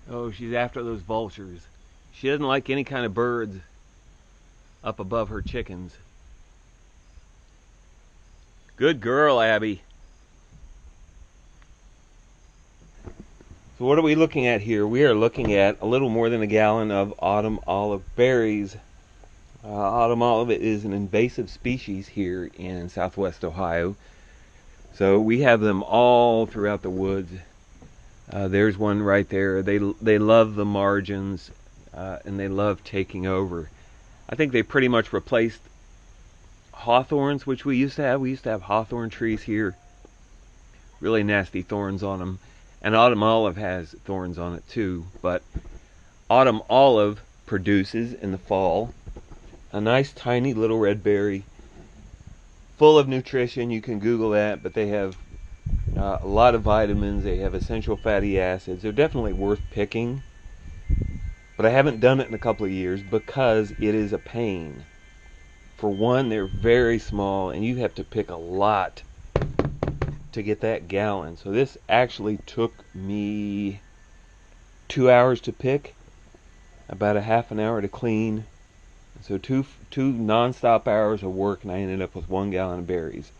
Oh, she's after those vultures. She doesn't like any kind of birds up above her chickens. Good girl, Abby. So what are we looking at here? We are looking at a little more than a gallon of autumn olive berries. Autumn olive is an invasive species here in southwest Ohio. So we have them all throughout the woods. There's one right there. They love the margins, and they love taking over. I think they pretty much replaced hawthorns, which we used to have. We used to have hawthorn trees here. Really nasty thorns on them. And autumn olive has thorns on it too. But autumn olive produces in the fall a nice tiny little red berry full of nutrition. You can Google that, but they have a lot of vitamins. They have essential fatty acids. They're definitely worth picking. But I haven't done it in a couple of years because it is a pain. For one, they're very small, and you have to pick a lot to get that gallon. So this actually took me 2 hours to pick, about a half an hour to clean. So two non-stop hours of work, and I ended up with 1 gallon of berries.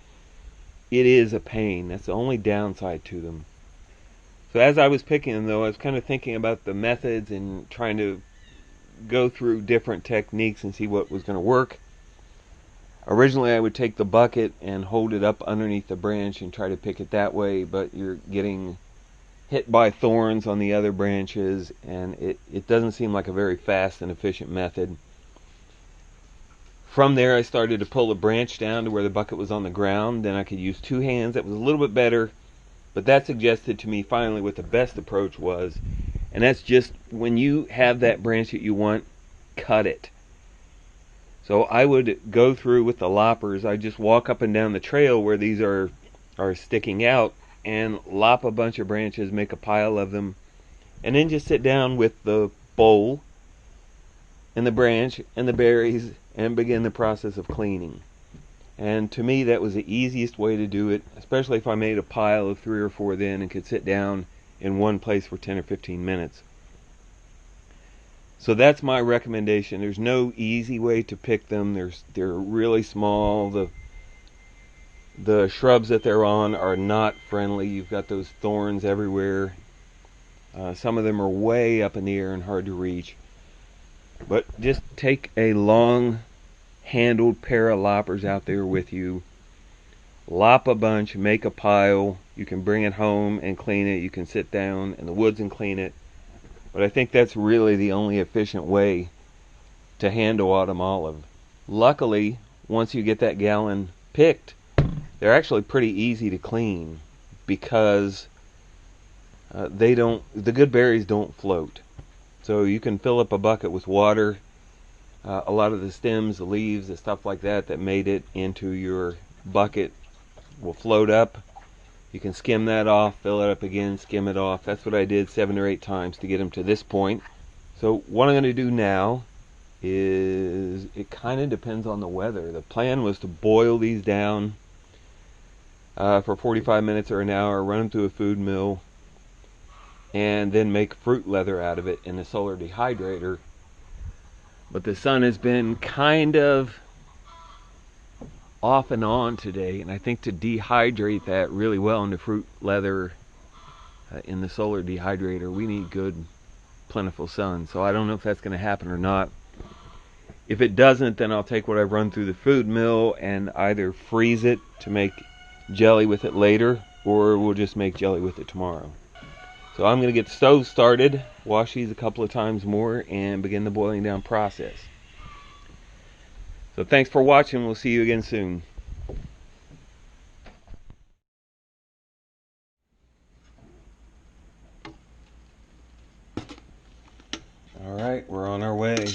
It is a pain. That's the only downside to them. So as I was picking them, though, I was kind of thinking about the methods and trying to go through different techniques and see what was going to work. Originally, I would take the bucket and hold it up underneath the branch and try to pick it that way, but you're getting hit by thorns on the other branches, and it doesn't seem like a very fast and efficient method. From there, I started to pull the branch down to where the bucket was on the ground. Then I could use 2 hands. That was a little bit better, but that suggested to me finally what the best approach was, and that's just when you have that branch that you want, cut it. So I would go through with the loppers. I just walk up and down the trail where these are sticking out and lop a bunch of branches, make a pile of them, and then just sit down with the bowl and the branch and the berries and begin the process of cleaning. And to me, that was the easiest way to do it, especially if I made a pile of 3 or 4 then and could sit down in one place for 10 or 15 minutes. So that's my recommendation. There's no easy way to pick them. They're really small. The shrubs that they're on are not friendly. You've got those thorns everywhere. Some of them are way up in the air and hard to reach. But just take a long handled pair of loppers out there with you. Lop a bunch, make a pile. You can bring it home and clean it. You can sit down in the woods and clean it. But I think that's really the only efficient way to handle autumn olive. Luckily, once you get that gallon picked, they're actually pretty easy to clean because the good berries don't float. So you can fill up a bucket with water. A lot of the stems, the leaves, the stuff like that made it into your bucket will float up. You can skim that off, fill it up again, skim it off. That's what I did 7 or 8 times to get them to this point. So what I'm going to do now is, it kind of depends on the weather. The plan was to boil these down for 45 minutes or an hour, run them through a food mill, and then make fruit leather out of it in a solar dehydrator. But the sun has been kind of off and on today, and I think to dehydrate that really well into fruit leather in the solar dehydrator, we need good plentiful sun. So I don't know if that's going to happen or not. If it doesn't, then I'll take what I've run through the food mill and either freeze it to make jelly with it later, or we'll just make jelly with it tomorrow. So I'm going to get the stove started, wash these a couple of times more, and begin the boiling down process. So thanks for watching. We'll see you again soon. All right, we're on our way.